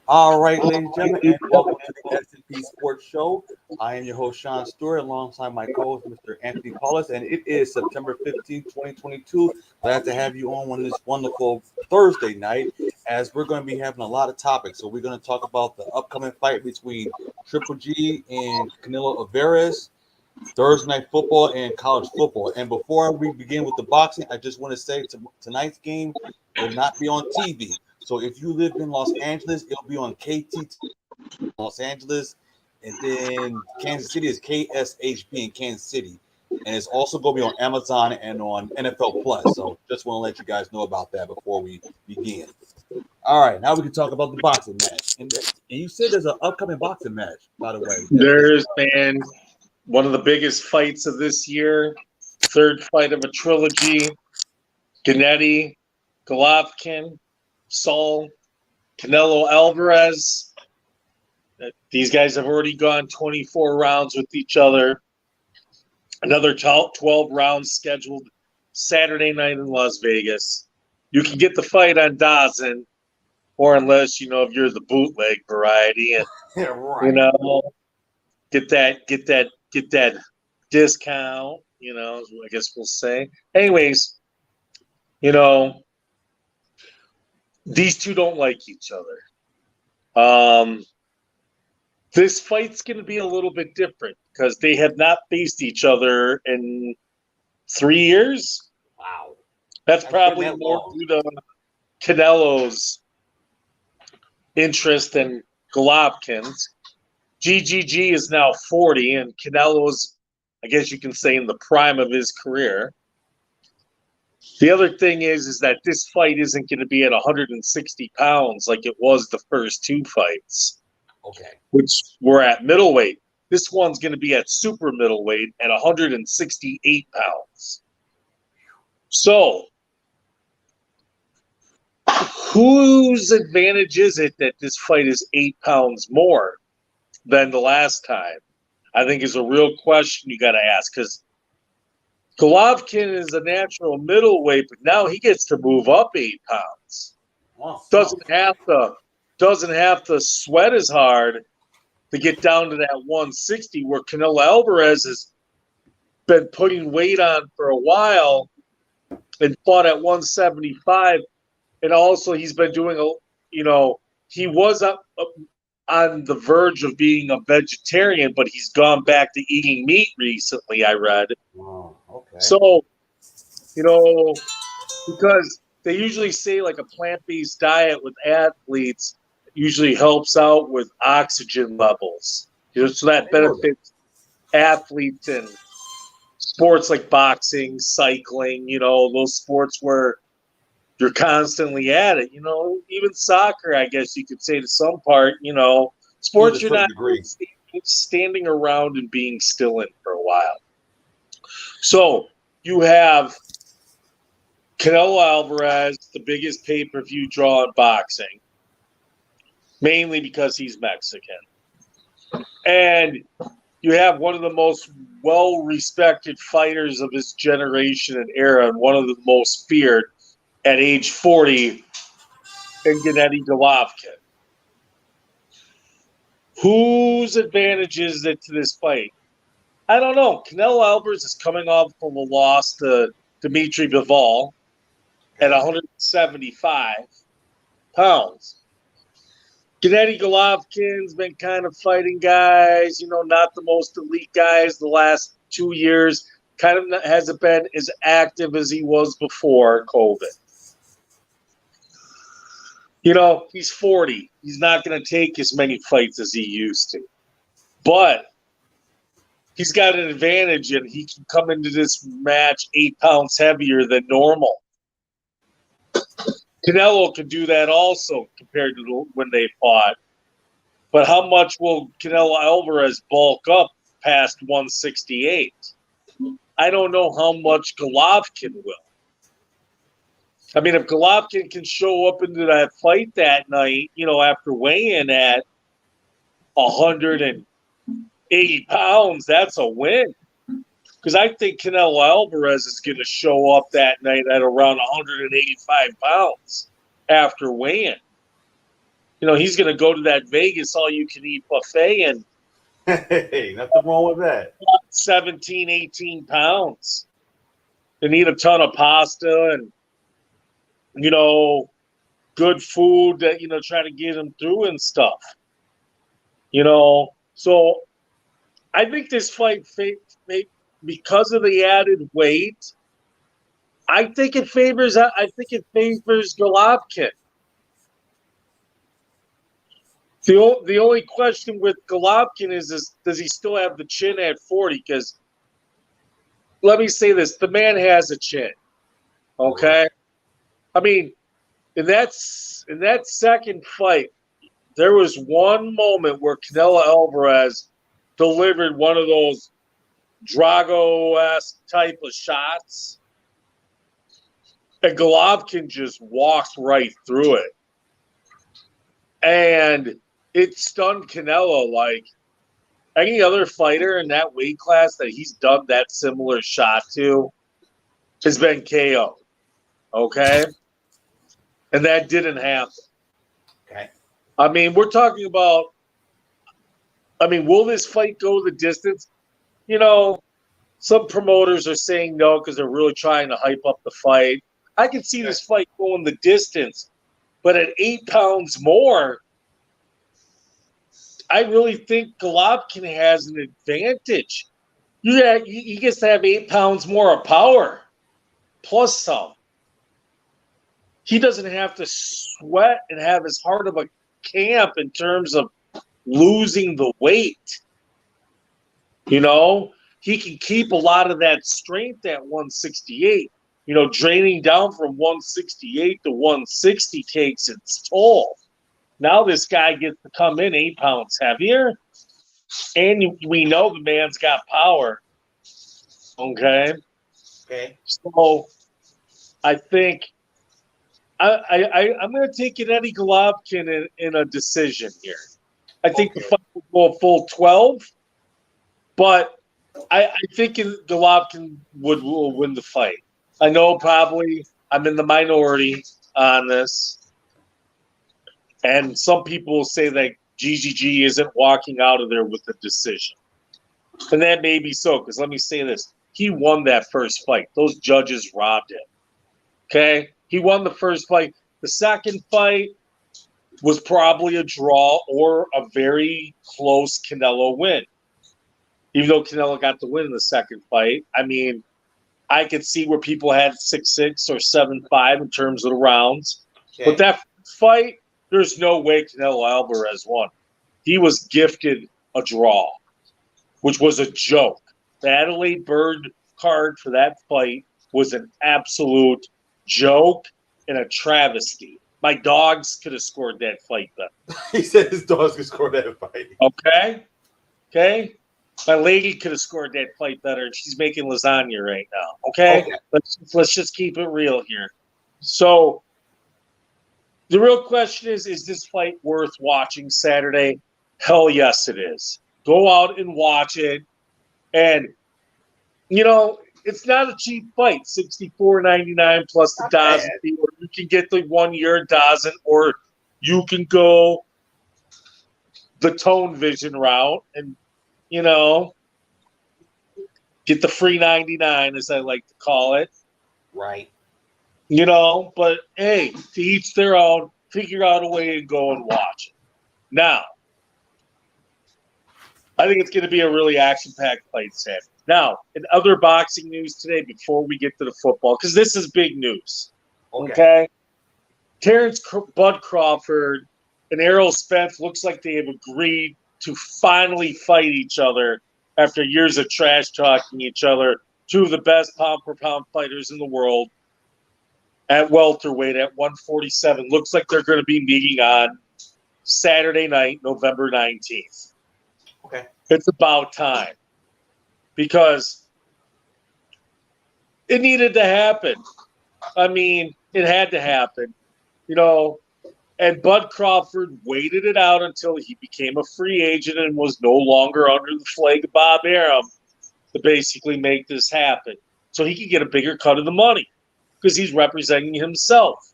All right, ladies and gentlemen, and welcome to the S&P Sports Show. I am your host, Shawn Stewart, alongside my co-host, Mr. Anthony Paulis, and it is September 15th, 2022. Glad to have you on this wonderful Thursday night, as we're going to be having a lot of topics. So we're going to talk about the upcoming fight between Triple G and Canelo Alvarez, Thursday night football, and college football. And before we begin with the boxing, I just want to say tonight's game will not be on TV. So if you live in Los Angeles, it'll be on KT Los Angeles, and then Kansas City is KSHB in Kansas City, and it's also going to be on Amazon and on NFL Plus. So just want to let you guys know about that before we begin. All right, now we can talk about the boxing match. And you said there's an upcoming boxing match, by the way. There's been one of the biggest fights of this year, third fight of a trilogy. Gennady, Golovkin, Saul, Canelo Alvarez. These guys have already gone 24 rounds with each other. Another 12 rounds scheduled Saturday night in Las Vegas. You can get the fight on DAZN, or unless if you're the bootleg variety, and get that discount. I guess we'll say. Anyways, these two don't like each other. This fight's going to be a little bit different because they have not faced each other in 3 years. Wow. That's probably more due to Canelo's interest in Golovkin's. GGG is now 40, and Canelo's, I guess you can say, in the prime of his career. The other thing is that this fight isn't going to be at 160 pounds like it was the first two fights. Okay. Which were at middleweight. This one's going to be at super middleweight at 168 pounds. So, whose advantage is it that this fight is 8 pounds more than the last time? I think is a real question you got to ask, because Golovkin is a natural middleweight, but now he gets to move up 8 pounds. Wow. Doesn't have to sweat as hard to get down to that 160, where Canelo Alvarez has been putting weight on for a while and fought at 175. And also he's been doing he was up on the verge of being a vegetarian, but he's gone back to eating meat recently, I read. Oh, okay. So, because they usually say like a plant-based diet with athletes usually helps out with oxygen levels. So that benefits athletes in sports like boxing, cycling, those sports where you're constantly at it. Even soccer, I guess you could say to some part, sports you're not standing around and being still in for a while. So you have Canelo Alvarez, the biggest pay-per-view draw in boxing, mainly because he's Mexican. And you have one of the most well-respected fighters of his generation and era, and one of the most feared at age 40, in Gennady Golovkin. Whose advantage is it to this fight? I don't know. Canelo Alvarez is coming off from a loss to Dimitri Bivol at 175 pounds. Gennady Golovkin's been kind of fighting guys, not the most elite guys the last 2 years. Kind of hasn't been as active as he was before COVID. He's 40. He's not going to take as many fights as he used to. But he's got an advantage, and he can come into this match 8 pounds heavier than normal. Canelo can do that also compared to when they fought. But how much will Canelo Alvarez bulk up past 168? I don't know how much Golovkin will. I mean, if Golovkin can show up into that fight that night, after weighing at 180 pounds, that's a win. because I think Canelo Alvarez is going to show up that night at around 185 pounds after weigh-in. He's going to go to that Vegas all-you-can-eat buffet and Hey, nothing wrong with that. 17, 18 pounds and eat a ton of pasta and, good food that, try to get him through and stuff. So I think this fight, because of the added weight, I think it favors Golovkin. The only question with Golovkin is does he still have the chin at 40? Because let me say this, the man has a chin. Okay? I mean, in that second fight, there was one moment where Canelo Alvarez delivered one of those Drago-esque type of shots, and Golovkin just walks right through it. And it stunned Canelo like any other fighter in that weight class that he's done that similar shot to has been KO. Okay? And that didn't happen. Okay. I mean, we're talking about, will this fight go the distance? Some promoters are saying no because they're really trying to hype up the fight. I can see this fight going the distance, but at 8 pounds more, I really think Golovkin has an advantage. He gets to have 8 pounds more of power, plus some. He doesn't have to sweat and have as hard of a camp in terms of losing the weight. He can keep a lot of that strength at 168. Draining down from 168 to 160 takes its toll. Now this guy gets to come in 8 pounds heavier, and we know the man's got power. Okay. So I think I'm going to take Gennady Golovkin in a decision here. I think the fight will go a full 12, but I think Golovkin will win the fight. I know probably I'm in the minority on this. And some people will say that GGG isn't walking out of there with a decision. And that may be so, because let me say this. He won that first fight. Those judges robbed him. Okay? He won the first fight. The second fight was probably a draw or a very close Canelo win. Even though Canelo got the win in the second fight, I could see where people had 6-6 or 7-5 in terms of the rounds. Okay. But that fight, there's no way Canelo Alvarez won. He was gifted a draw, which was a joke. The Adelaide Bird card for that fight was an absolute joke and a travesty. My dogs could have scored that fight then. He said his dogs could score that fight. Okay. My lady could have scored that fight better. She's making lasagna right now. Okay? Let's just keep it real here. So the real question is this fight worth watching Saturday? Hell yes, it is. Go out and watch it. And, it's not a cheap fight. $64.99 plus the DAZN fee. Or you can get the 1-year DAZN, or you can go the Tone Vision route and, get the free 99, as I like to call it. Right. But hey, to each their own. Figure out a way and go and watch it. Now, I think it's going to be a really action-packed fight Saturday. Now, in other boxing news today, before we get to the football, because this is big news. Okay? Terrence Bud Crawford and Errol Spence looks like they have agreed to finally fight each other after years of trash-talking each other. Two of the best pound-for-pound fighters in the world at welterweight at 147. Looks like they're going to be meeting on Saturday night, November 19th. Okay. It's about time. Because it needed to happen. It had to happen. And Bud Crawford waited it out until he became a free agent and was no longer under the flag of Bob Arum. to basically make this happen. So he could get a bigger cut of the money because he's representing himself.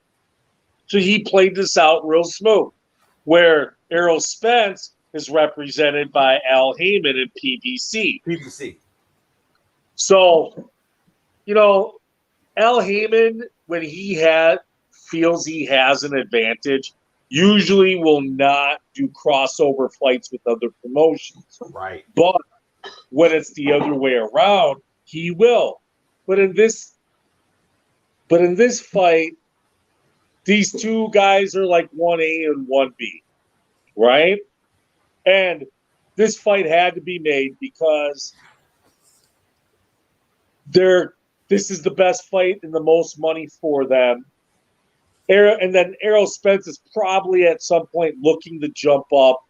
So he played this out real smooth. Where Errol Spence is represented by Al Heyman and PBC. So, Al Heyman, when he feels he has an advantage, usually will not do crossover fights with other promotions. Right. But when it's the other way around, he will. But in this fight, these two guys are like 1A and 1B, right? And this fight had to be made because this is the best fight and the most money for them. And then Errol Spence is probably at some point looking to jump up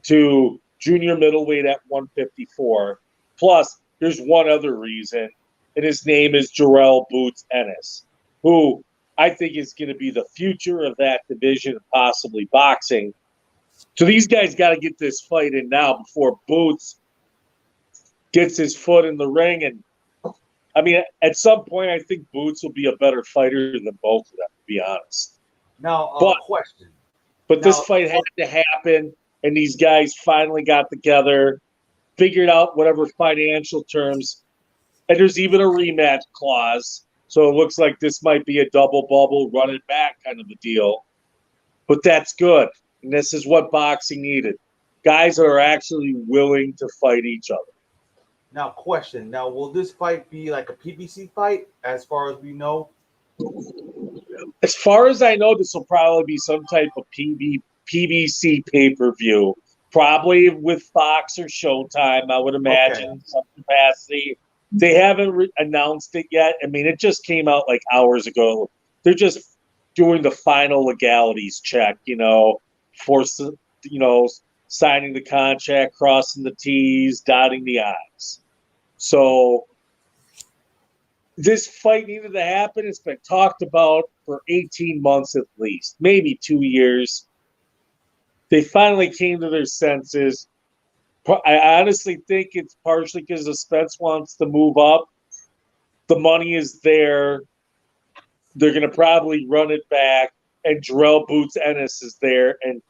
to junior middleweight at 154. Plus, there's one other reason, and his name is Jarrell Boots Ennis, who I think is going to be the future of that division, possibly boxing. So these guys got to get this fight in now before Boots gets his foot in the ring. And, I mean, at some point, I think Boots will be a better fighter than both of them, to be honest. Now, question. But this fight had to happen, and these guys finally got together, figured out whatever financial terms, and there's even a rematch clause. So it looks like this might be a double bubble, run it back kind of a deal. But that's good. And this is what boxing needed. Guys that are actually willing to fight each other. Now, question. Now, will this fight be like a PBC fight as far as we know? As far as I know, this will probably be some type of PBC pay-per-view. Probably with Fox or Showtime, I would imagine, some capacity. They haven't announced it yet. I mean, it just came out like hours ago. They're just doing the final legalities check, signing the contract, crossing the T's, dotting the I's. So this fight needed to happen. It's been talked about for 18 months at least, maybe 2 years. They finally came to their senses. I honestly think it's partially because the Spence wants to move up. The money is there. They're going to probably run it back. And Jarrell Boots Ennis is there. And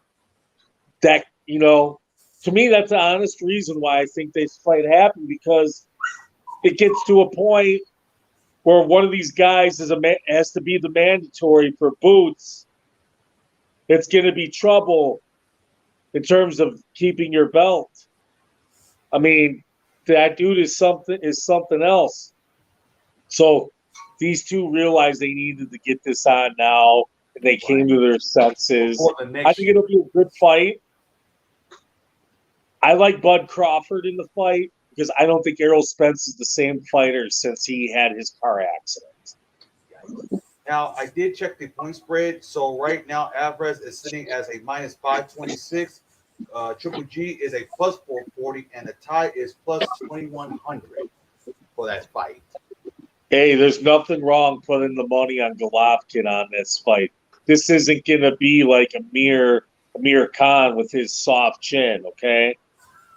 that, to me, that's an honest reason why I think this fight happened, because it gets to a point where one of these guys has to be the mandatory for Boots. It's going to be trouble in terms of keeping your belt. I mean, that dude is something else. So these two realized they needed to get this on now, and they came to their senses. I think it'll be a good fight. I like Bud Crawford in the fight because I don't think Errol Spence is the same fighter since he had his car accident. Now, I did check the point spread. So right now, Alvarez is sitting as a minus 526. Triple G is a plus 440, and the tie is plus 2100 for that fight. Hey, there's nothing wrong putting the money on Golovkin on this fight. This isn't going to be like Amir Khan with his soft chin, okay?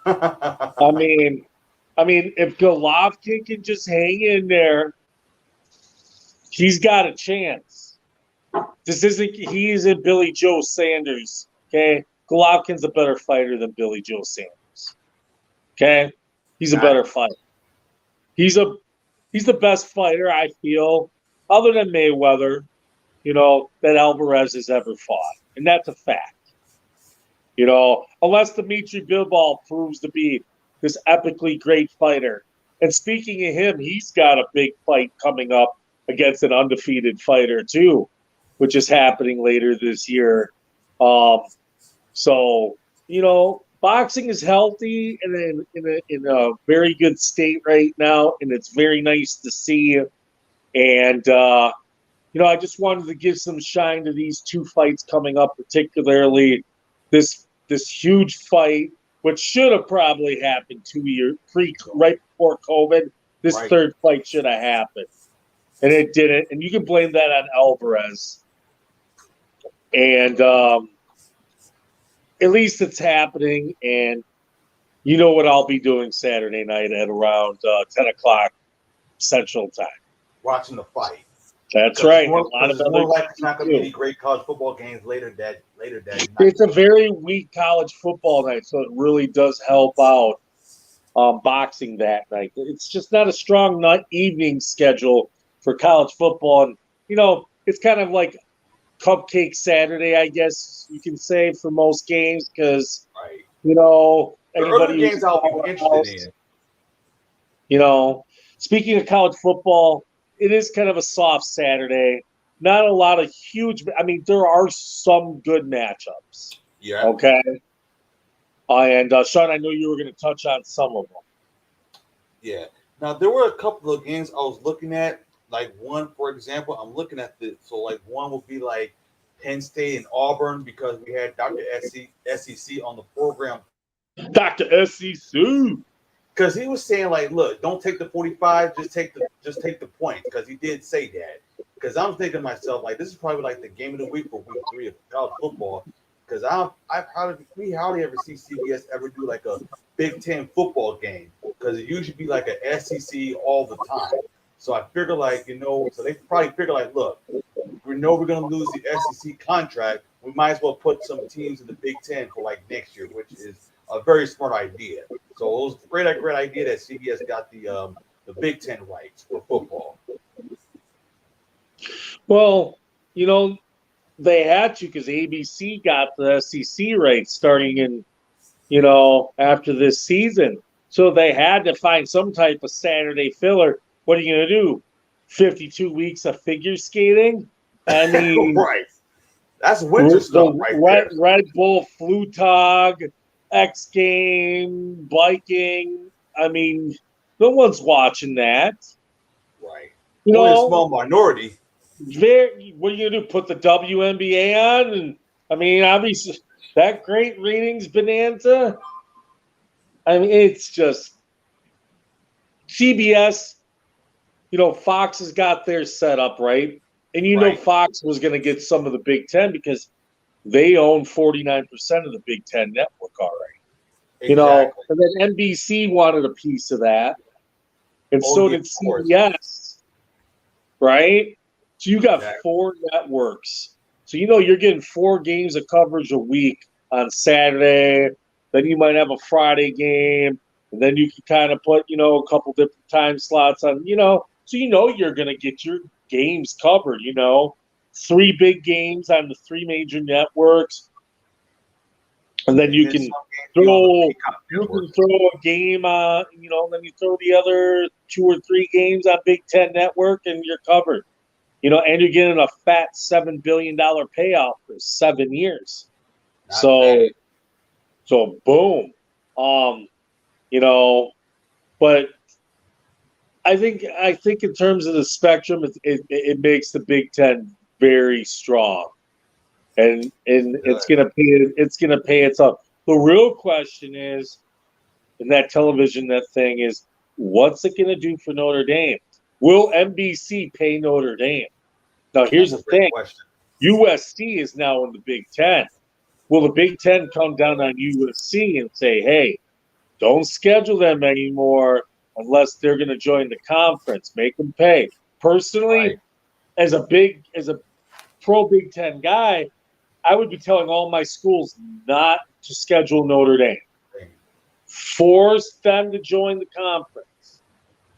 I mean, if Golovkin can just hang in there, he's got a chance. He isn't Billy Joe Sanders, okay? Golovkin's a better fighter than Billy Joe Sanders, okay? He's a better fighter. He's the best fighter, I feel, other than Mayweather, that Alvarez has ever fought. And that's a fact. Unless Dimitri Bivol proves to be this epically great fighter. And speaking of him, he's got a big fight coming up against an undefeated fighter too, which is happening later this year. So, boxing is healthy and in a very good state right now, and it's very nice to see. And, I just wanted to give some shine to these two fights coming up, particularly this huge fight, which should have probably happened 2 years right before COVID. This third fight should have happened, and it didn't. And you can blame that on Alvarez. And at least it's happening, and You know what I'll be doing Saturday night at around 10 o'clock Central Time. Watching the fight. That's right. More likely it's not going to be any great college football games later that night. It's a very weak college football night, so it really does help out boxing that night. It's just not a strong evening schedule for college football. And, it's kind of like Cupcake Saturday, I guess you can say, for most games because, anybody games I'll be interested in. Speaking of college football, it is kind of a soft Saturday. Not a lot of huge – I mean, there are some good matchups. Yeah. Okay? And, Shawn, I know you were going to touch on some of them. Yeah. Now, there were a couple of games I was looking at. Like one, for example, I'm looking at one would be like Penn State and Auburn because we had Dr. SEC on the program. Dr. SEC. Because he was saying, like, look, don't take the 45, just take the points. Because he did say that. Because I'm thinking to myself, like, this is probably like the game of the week for week 3 of college football. Because we hardly ever see CBS ever do like a Big Ten football game. Because it usually be like a SEC all the time. So I figure so they probably figure like, look, we know we're going to lose the SEC contract. We might as well put some teams in the Big Ten for like next year, which is a very smart idea. So it was a great idea that CBS got the Big Ten rights for football. Well, they had to because ABC got the SEC rights starting in, after this season. So they had to find some type of Saturday filler. What are you going to do? 52 weeks of figure skating? I mean, right. That's winter stuff right there. Red Bull, Flutog, X Game, biking. I mean, no one's watching that. Right. Only a small minority. What are you going to do? Put the WNBA on? And I mean, obviously, that great ratings bonanza. I mean, it's just CBS. Fox has got theirs set up, right? And Fox was going to get some of the Big Ten because they own 49% of the Big Ten network already. Exactly. And then NBC wanted a piece of that. And so did CBS, right? So you got 4 networks. So you're getting 4 games of coverage a week on Saturday. Then you might have a Friday game. And then you can kind of put, a couple different time slots on, so you're going to get your games covered, 3 big games on the 3 major networks. And then you can throw a game on, then you throw the other 2 or 3 games on Big Ten Network and you're covered. And you're getting a fat $7 billion payout for 7 years. So boom. But I think in terms of the spectrum, it makes the Big Ten very strong, and it's gonna pay itself. The real question is, in that television thing is, what's it gonna do for Notre Dame? Will NBC pay Notre Dame? Now here's the thing: USC is now in the Big Ten. Will the Big Ten come down on USC and say, "Hey, don't schedule them anymore unless they're going to join the conference. Make them pay." Personally, as a pro Big Ten guy, I would be telling all my schools not to schedule Notre Dame. Force them to join the conference.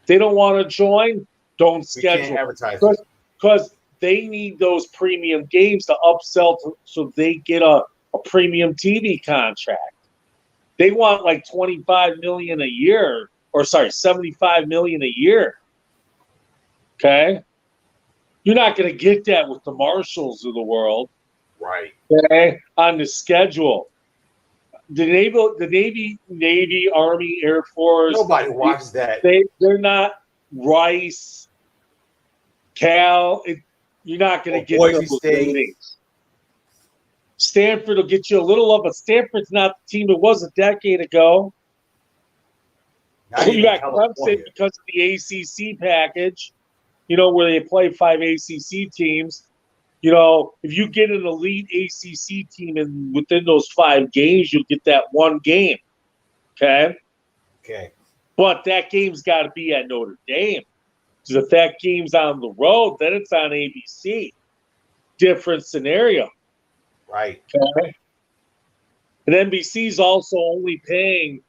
If they don't want to join, don't schedule. Because they need those premium games to upsell so they get a premium TV contract. They want like $25 million a year, or $75 million a year. Okay, you're not going to get that with the Marshalls of the world, right? Okay, on the schedule, the Navy, Army, Air Force. Nobody watches that. They're not Rice, Cal. You're not going to get those ratings. Stanford will get you a little up, but Stanford's not the team it was a decade ago. You got Clemson because of the ACC package, where they play 5 ACC teams. If you get an elite ACC team and within those 5 games, you'll get that one game. Okay? Okay. But that game's got to be at Notre Dame. Because if that game's on the road, then it's on ABC. Different scenario. Right. Okay? And NBC's also only paying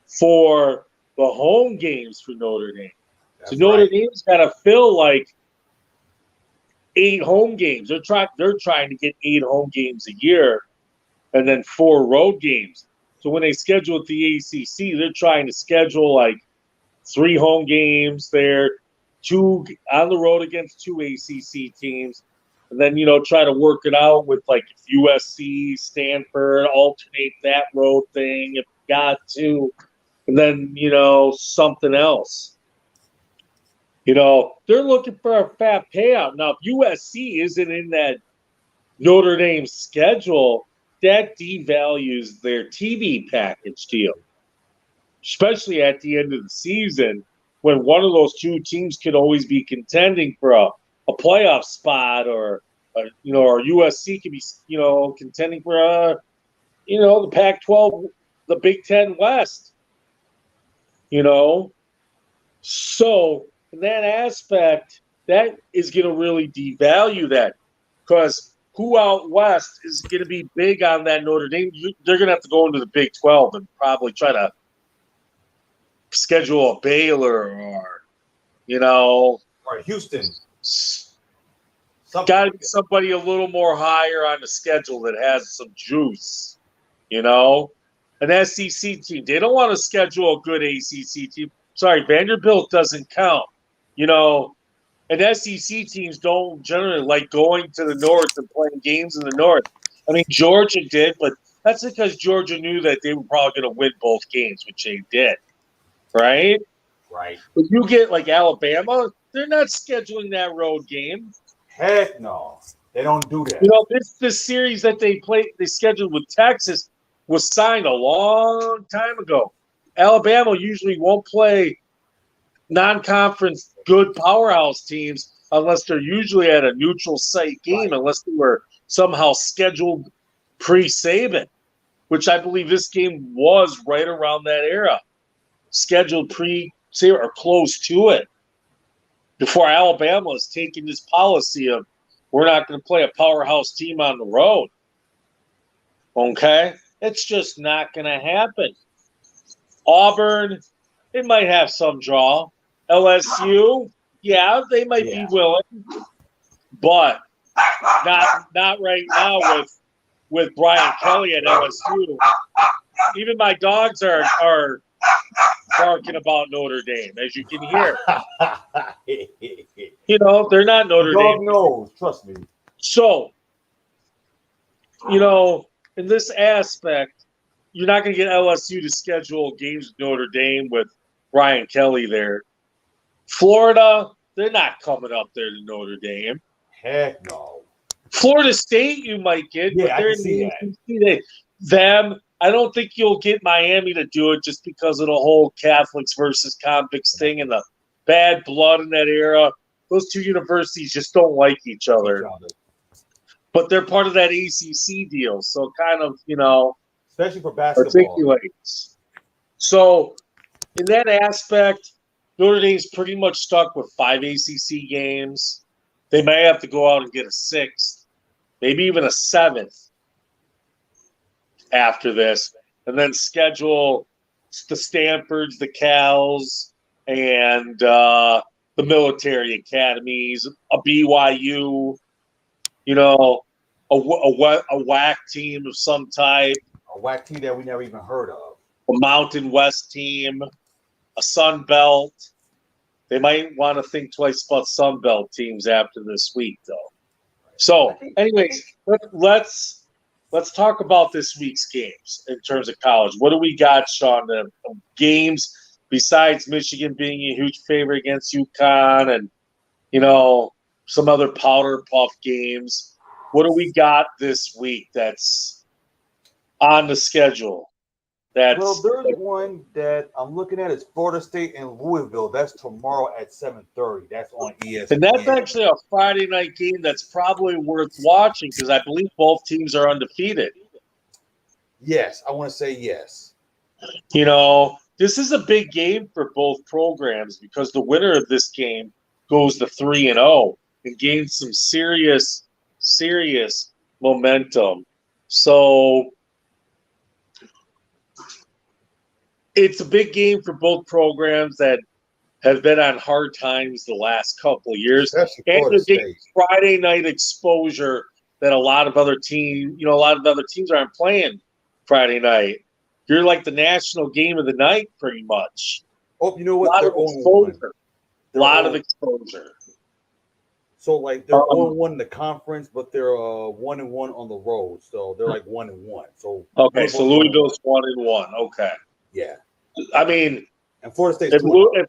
for the home games for Notre Dame. That's So Notre right. Dame's got to fill like 8 home games. They're trying to get 8 home games a year, and then 4 road games. So when they schedule at the ACC, they're trying to schedule like 3 home games there, 2 on the road against 2 ACC teams, and then try to work it out with like USC, Stanford, alternate that road thing if you got to, and then something else. They're looking for a fat payout. Now, if USC isn't in that Notre Dame schedule, that devalues their TV package deal, especially at the end of the season when one of those 2 teams could always be contending for a playoff spot, or USC could be contending for the Pac-12, the Big Ten West. So in that aspect, that is going to really devalue that, because who out west is going to be big on that Notre Dame? They're going to have to go into the Big 12 and probably try to schedule a Baylor or Houston. Got to be somebody a little more higher on the schedule that has some juice. An SEC team. They don't want to schedule a good ACC team. Sorry, Vanderbilt doesn't count. And SEC teams don't generally like going to the north and playing games in the north. I mean, Georgia did, but that's because Georgia knew that they were probably going to win both games, which they did. Right? Right. But you get like Alabama, they're not scheduling that road game. Heck no. They don't do that. This series that they scheduled with Texas was signed a long time ago. Alabama usually won't play non-conference good powerhouse teams unless they're usually at a neutral site game, right, unless they were somehow scheduled pre-Saban, which I believe this game was right around that era, scheduled pre-Saban or close to it, before Alabama is taking this policy of we're not going to play a powerhouse team on the road. Okay? It's just not going to happen. Auburn, they might have some draw. LSU, yeah, they might be willing, but not right now with Brian Kelly at LSU. Even my dogs are barking about Notre Dame, as you can hear. They're not Notre Dame. Dog knows, trust me. So, in this aspect, you're not going to get LSU to schedule games with Notre Dame with Brian Kelly there. Florida, they're not coming up there to Notre Dame. Heck no. Florida State, you might get, but they're in the ACC. I don't think you'll get Miami to do it just because of the whole Catholics versus convicts thing and the bad blood in that era. Those 2 universities just don't like each other. But they're part of that ACC deal, so kind of, especially for basketball, articulates. So in that aspect, Notre Dame's pretty much stuck with 5 ACC games. They may have to go out and get a 6th, maybe even a 7th after this, and then schedule the Stanfords, the Cals, and the military academies, a BYU, a WAC team of some type. A WAC team that we never even heard of. A Mountain West team, a Sun Belt. They might want to think twice about Sun Belt teams after this week, though. So, anyways, let's talk about this week's games in terms of college. What do we got, Shawn? The games besides Michigan being a huge favorite against UConn and some other powder puff games. What do we got this week that's on the schedule? There's one that I'm looking at is Florida State and Louisville. That's tomorrow at 7:30. That's on ESPN. And that's actually a Friday night game that's probably worth watching because I believe both teams are undefeated. Yes, I want to say yes. You know, this is a big game for both programs because the winner of this game goes to 3-0 and gains some serious momentum. So it's a big game for both programs that have been on hard times the last couple of years. And they're getting Friday night exposure that a lot of other teams aren't playing Friday night. You're like the national game of the night, pretty much. Oh, you know what? A lot of exposure. So, like, they're 0-1 in the conference, but they're 1-1 on the road. So they're like 1-1. So okay, so Louisville's 1-1. Okay. Yeah. I mean, and Florida State. If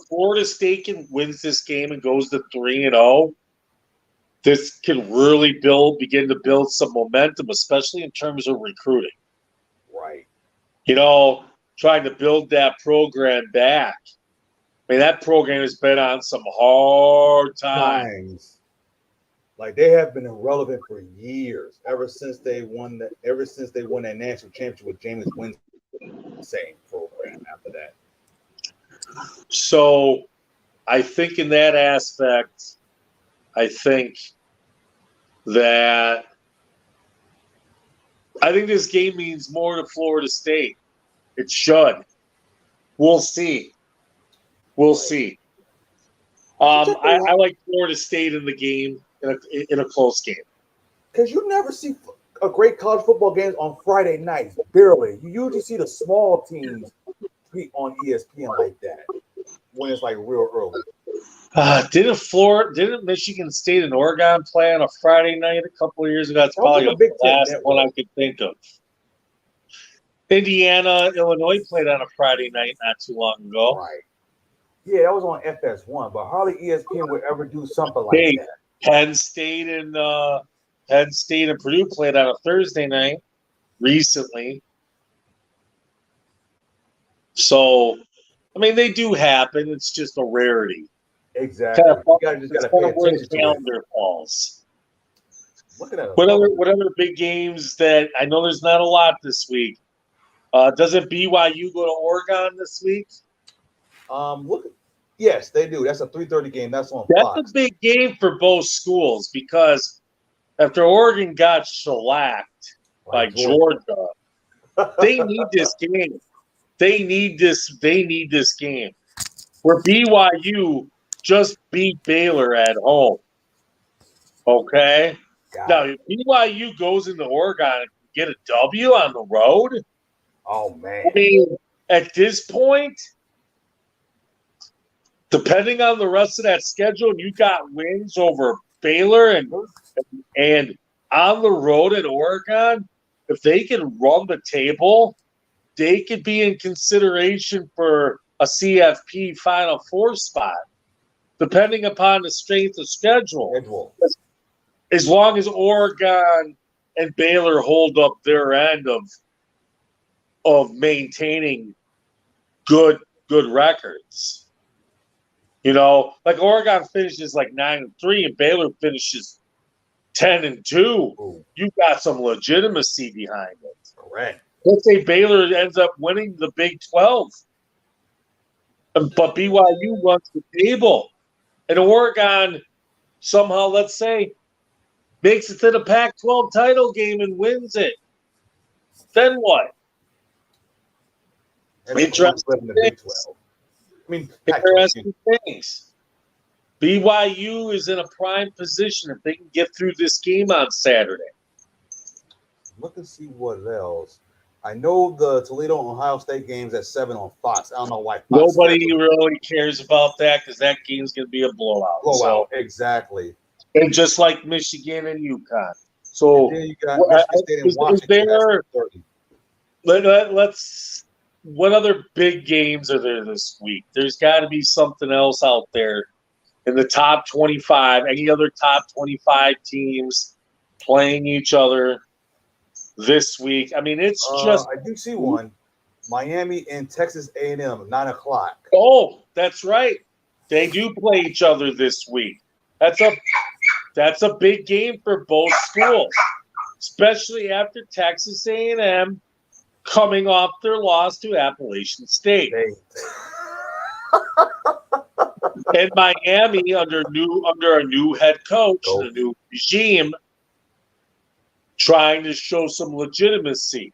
Florida State wins this game and goes to 3-0, this can really begin to build some momentum, especially in terms of recruiting. Right. You know, trying to build that program back. I mean, that program has been on some hard times. Like, they have been irrelevant for years, ever since they won that national championship with Jameis Winston. Same program after that. So, I think in that aspect, I think this game means more to Florida State. It should. We'll see. We'll see. I like Florida State in the game, in a close game. Because you never see a great college football games on Friday nights, barely. You usually see the small teams be on ESPN like that when it's like real early. Didn't Michigan State and Oregon play on a Friday night a couple of years ago? That's probably the last one I could think of. Indiana, Illinois played on a Friday night not too long ago. Right. Yeah, that was on FS1, but hardly ESPN would ever do something like that. Penn State and Purdue played on a Thursday night recently. So, I mean, they do happen. It's just a rarity. Exactly. You just gotta pay attention to calendar falls. Look at that. What other big games that I know there's not a lot this week? Doesn't BYU go to Oregon this week? Yes, they do. That's a 3:30 game. That's on Fox. That's a big game for both schools because after Oregon got shellacked by Georgia, they need this game. They need this game. Where BYU just beat Baylor at home. Okay? Now, if BYU goes into Oregon and get a W on the road, oh, man. I mean, at this point, depending on the rest of that schedule, you got wins over Baylor and on the road at Oregon, if they can run the table, they could be in consideration for a CFP Final Four spot, depending upon the strength of schedule. As long as Oregon and Baylor hold up their end of maintaining good good records. Like Oregon finishes like 9-3 and Baylor finishes 10-2. Ooh. You've got some legitimacy behind it. Correct. Let's say Baylor ends up winning the Big 12, but BYU runs the table, and Oregon somehow, let's say, makes it to the Pac-12 title game and wins it. Then what? Interesting things. BYU is in a prime position if they can get through this game on Saturday. Look and see what else. I know the Toledo and Ohio State game's at 7 on Fox. I don't know why. Fox Nobody really cares about that because that game's going to be a blowout. Exactly. And just like Michigan and UConn. So, you got Michigan State and Washington. What other big games are there this week? There's got to be something else out there in the top 25. Any other top 25 teams playing each other this week? I mean, it's just. I do see one. Miami and Texas A&M, 9 o'clock. Oh, that's right. They do play each other this week. That's a big game for both schools, especially after Texas A&M coming off their loss to Appalachian State. And Miami, under a new head coach and a new regime, trying to show some legitimacy.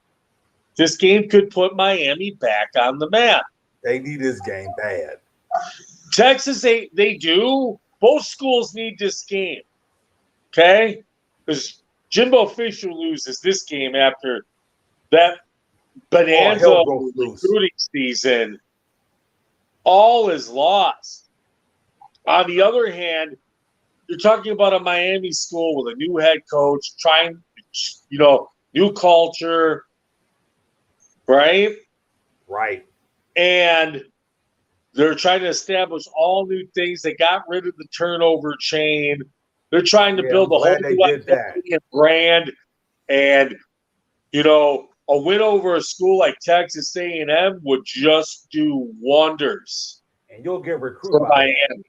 This game could put Miami back on the map. They need this game bad. Texas, they do. Both schools need this game. Okay? Because Jimbo Fisher loses this game after that bonanza recruiting season. All is lost. On the other hand, you're talking about a Miami school with a new head coach, trying, new culture, right? Right. And they're trying to establish all new things. They got rid of the turnover chain. They're trying to build a whole new identity and brand. And, a win over a school like Texas A&M would just do wonders. And you'll get recruited for Miami.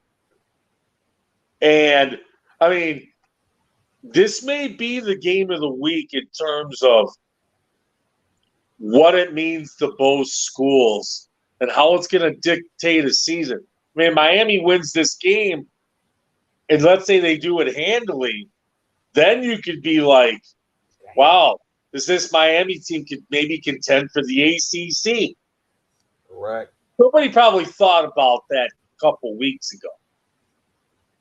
And, I mean, this may be the game of the week in terms of what it means to both schools and how it's going to dictate a season. I mean, Miami wins this game, and let's say they do it handily, then you could be like, wow, this Miami team could maybe contend for the ACC. Correct. Nobody probably thought about that a couple weeks ago.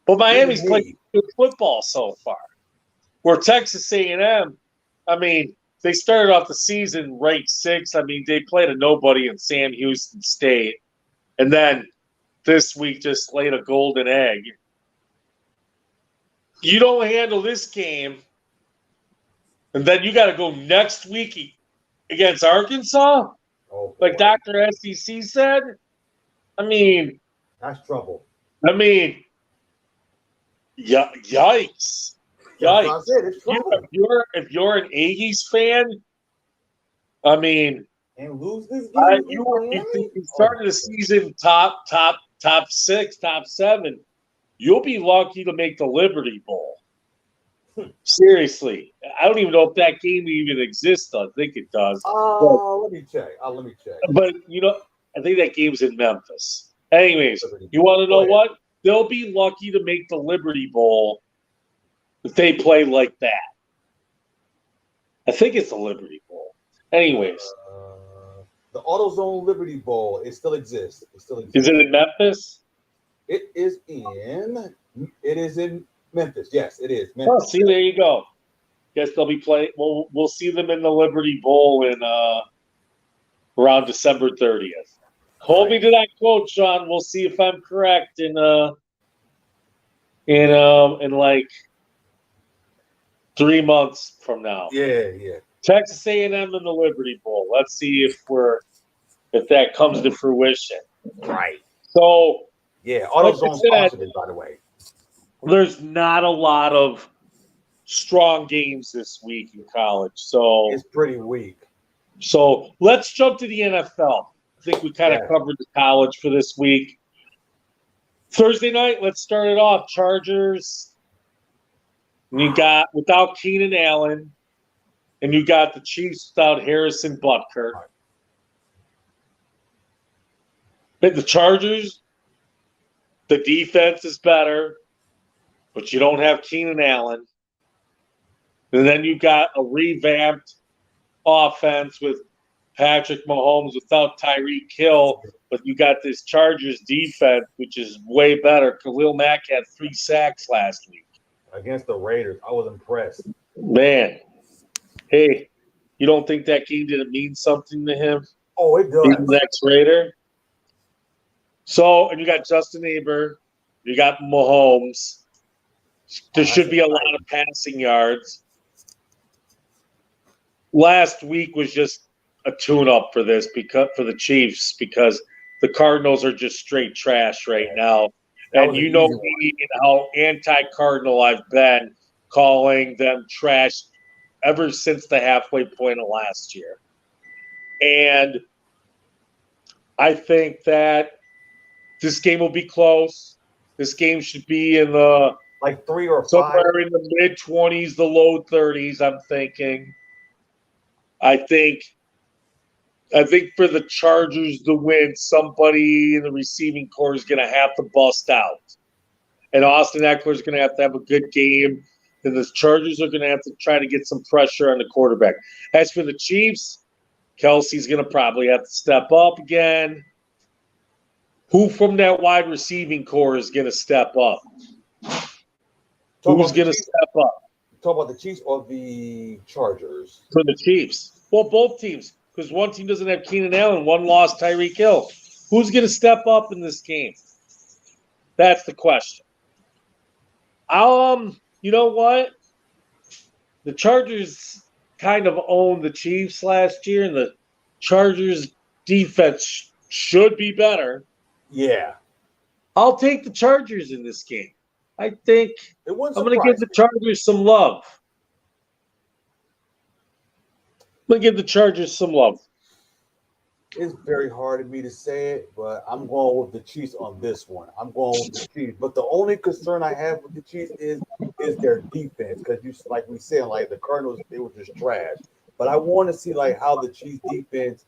But Miami's played good football so far. Where Texas A&M, I mean, they started off the season ranked 6th. I mean, they played a nobody in Sam Houston State. And then this week just laid a golden egg. You don't handle this game, and then you got to go next week against Arkansas? Like Dr. SEC said? I mean, that's trouble. I mean, yikes. Yikes. If you're an Aggies fan, I mean, and lose this game, you started the season top 6, top 7. You'll be lucky to make the Liberty Bowl. Seriously, I don't even know if that game even exists. I think it does. Let me check. But I think that game's in Memphis. Anyways, you want to know what? They'll be lucky to make the Liberty Bowl if they play like that. I think it's the Liberty Bowl. Anyways. The AutoZone Liberty Bowl, it still exists. Is it in Memphis? It is in Memphis. Yes, it is. Memphis. Oh, see, there you go. Guess they'll be playing. We'll see them in the Liberty Bowl in around December 30th. Hold me to that quote, Shawn. We'll see if I'm correct in like 3 months from now. Yeah. Texas A&M in the Liberty Bowl. Let's see if that comes to fruition. Right. So yeah, AutoZone sponsored it, by the way. There's not a lot of strong games this week in college, so it's pretty weak. So let's jump to the NFL. I think we kind of covered the college for this week. Thursday night, let's start it off. Chargers. And you got without Keenan Allen, and you got the Chiefs without Harrison Butker. But the Chargers, the defense is better, but you don't have Keenan Allen. And then you got a revamped offense with Patrick Mahomes without Tyreek Hill, but you got this Chargers defense, which is way better. Khalil Mack had 3 sacks last week. Against the Raiders, I was impressed. Man, hey, you don't think that game didn't mean something to him? Oh, it does. He's the next Raider. So, and you got Justin Herbert, you got Mahomes. There should be a lot of passing yards. Last week was just a tune-up for this for the Chiefs because the Cardinals are just straight trash right now. And you know me and how anti-Cardinal I've been, calling them trash ever since the halfway point of last year. And I think that this game will be close. This game should be in the like 3 or 5. Somewhere in the mid-20s, the low 30s, I'm thinking. I think I think for the Chargers to win, somebody in the receiving core is going to have to bust out. And Austin Eckler is going to have a good game. And the Chargers are going to have to try to get some pressure on the quarterback. As for the Chiefs, Kelsey's going to probably have to step up again. Who from that wide receiving core is going to step up? Who's going to step up? Talk about the Chiefs or the Chargers? For the Chiefs. Well, both teams. Because one team doesn't have Keenan Allen, one lost Tyreek Hill. Who's going to step up in this game? That's the question. You know what? The Chargers kind of owned the Chiefs last year, and the Chargers defense should be better. Yeah. I'll take the Chargers in this game. I think I'm going to give the Chargers some love. I'm going to give the Chargers some love. It's very hard for me to say it, but I'm going with the Chiefs on this one. I'm going with the Chiefs. But the only concern I have with the Chiefs is their defense. Because like we said, like the Cardinals, they were just trash. But I want to see like how the Chiefs defense,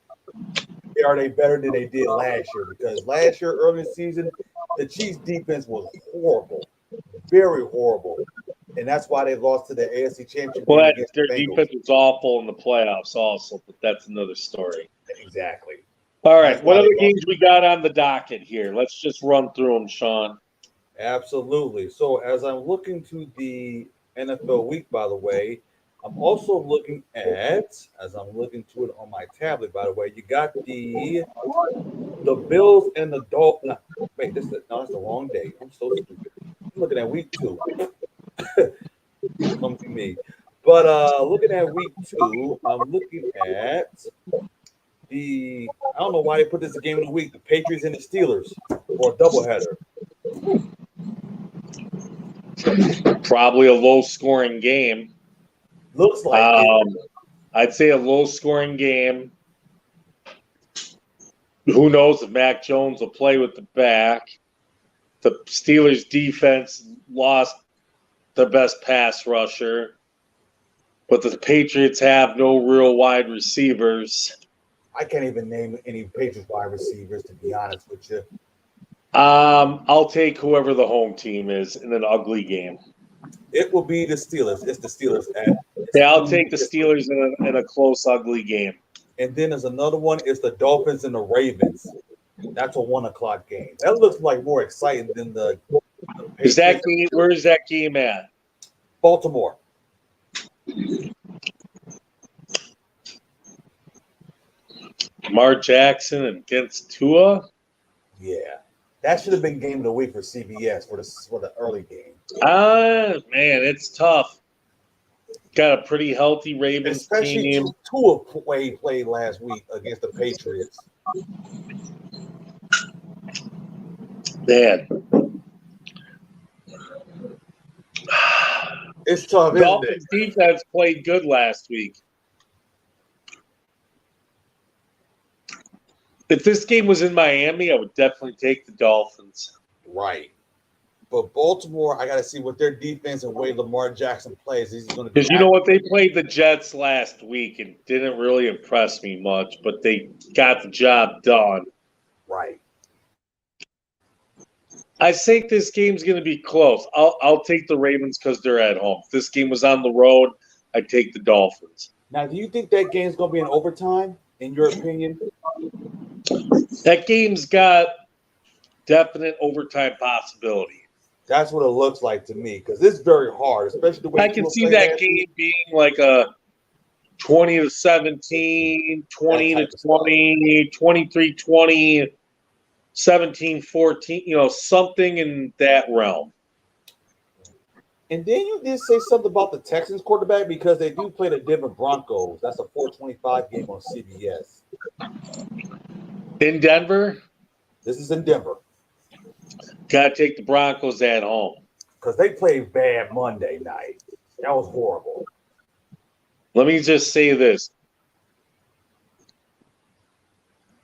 are they better than they did last year? Because last year, early in the season, the Chiefs defense was horrible. Very horrible. And that's why they lost to the AFC Championship. Well, their defense was awful in the playoffs also, but that's another story. Exactly. All right. What other games we got on the docket here? Let's just run through them, Shawn. Absolutely. So as I'm looking to the NFL week, by the way, I'm also looking at, as I'm looking to it on my tablet, by the way, you got the Bills and the Dolphins. Wait, that's the wrong day. I'm so stupid. I'm looking at week 2. Come to me. But looking at week 2, I'm looking at I don't know why they put this game of the week, the Patriots and the Steelers, or a doubleheader. Probably a low-scoring game. Looks like I'd say a low-scoring game. Who knows if Mac Jones will play with the back. The Steelers' defense lost their best pass rusher, but the Patriots have no real wide receivers. I can't even name any Patriots wide receivers, to be honest with you. I'll take whoever the home team is in an ugly game. It will be the Steelers. It's the Steelers. I'll take the Steelers in a close, ugly game. And then there's another one. It's the Dolphins and the Ravens. That's a 1:00 game. That looks like more exciting than the Patriots. Where is that game at? Baltimore. Lamar Jackson against Tua? Yeah. That should have been game of the week for CBS for the early game. Man, it's tough. Got a pretty healthy Ravens especially team. Tua played last week against the Patriots. Man. It's tough, isn't it? Dolphins defense played good last week. If this game was in Miami, I would definitely take the Dolphins. Right. But Baltimore, I got to see what their defense and way Lamar Jackson plays. Because you know what? They played the Jets last week and didn't really impress me much, but they got the job done. Right. I think this game's going to be close. I'll take the Ravens because they're at home. If this game was on the road, I'd take the Dolphins. Now, do you think that game's going to be in overtime, in your opinion? That game's got definite overtime possibility. That's what it looks like to me because it's very hard, especially the way I can see that game being like a 20-17, 20-20, 23-20, 17-14, something in that realm. And then you did say something about the Texans quarterback because they do play the Denver Broncos. That's a 4:25 game on CBS. In Denver? This is in Denver. Got to take the Broncos at home. Because they played bad Monday night. That was horrible. Let me just say this.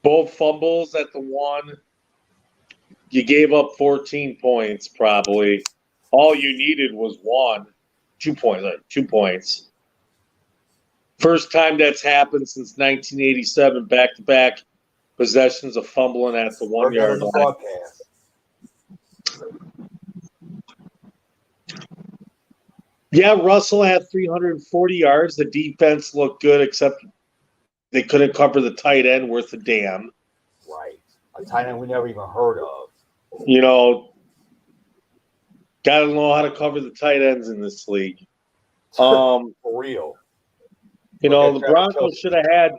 Both fumbles at the one. You gave up 14 points probably. All you needed was 2 points. First time that's happened since 1987, back-to-back possessions of fumbling at the 1 yard line. Broadcast. Yeah, Russell had 340 yards. The defense looked good, except they couldn't cover the tight end worth a damn. Right. A tight end we never even heard of. You know, got to know how to cover the tight ends in this league. For real. You know, the Broncos should have had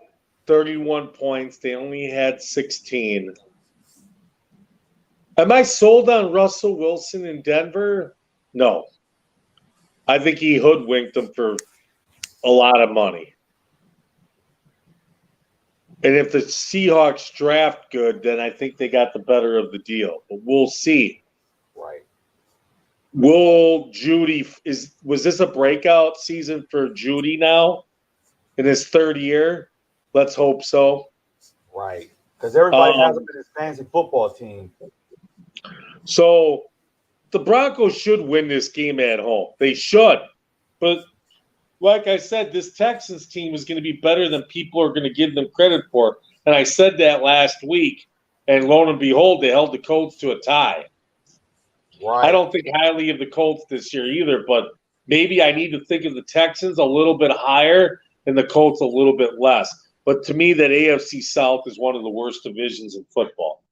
31 points. They only had 16. Am I sold on Russell Wilson in Denver? No. I think he hoodwinked them for a lot of money. And if the Seahawks draft good, then I think they got the better of the deal. But we'll see. Right. Will Judy was this a breakout season for Judy now in his third year? Let's hope so. Right. Because everybody has him in his fantasy football team. So the Broncos should win this game at home. They should. But like I said, this Texans team is going to be better than people are going to give them credit for. And I said that last week, and lo and behold, they held the Colts to a tie. Right. I don't think highly of the Colts this year either, but maybe I need to think of the Texans a little bit higher and the Colts a little bit less. But to me, that AFC South is one of the worst divisions in football.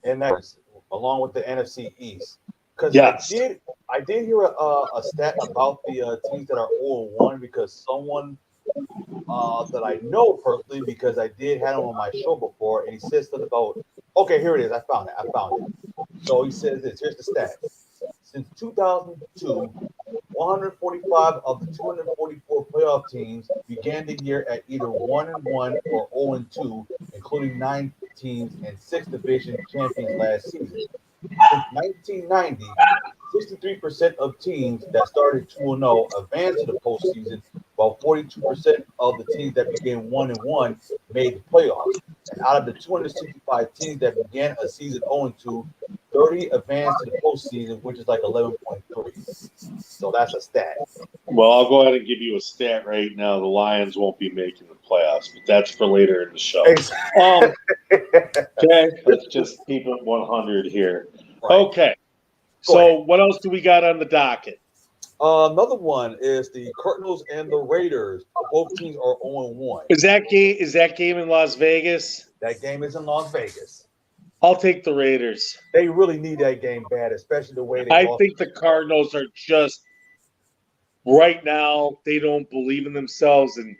And that's along with the NFC East. Because yes. I did hear a stat about the teams that are 0-1 because someone that I know personally, because I did have him on my show before, and he said something about, okay, here it is. I found it. So he says this. Here's the stat. Since 2002, 145 of the 244 playoff teams began the year at either 1-1 or 0-2, including 9 teams and 6 division champions last season. Since 1990, 63% of teams that started 2-0 advanced to the postseason, while 42% of the teams that began 1-1 made the playoffs. And out of the 265 teams that began a season 0-2, 30 advanced to the postseason, which is like 11.3. So that's a stat. Well, I'll go ahead and give you a stat right now. The Lions won't be making the playoffs, but that's for later in the show. Okay, let's just keep it 100 here. Right. Okay, so what else do we got on the docket? Another one is the Cardinals and the Raiders. Both teams are 0-1. Is that game in Las Vegas? That game is in Las Vegas. I'll take the Raiders. They really need that game bad, especially the way they I think the Cardinals are just right now, they don't believe in themselves, and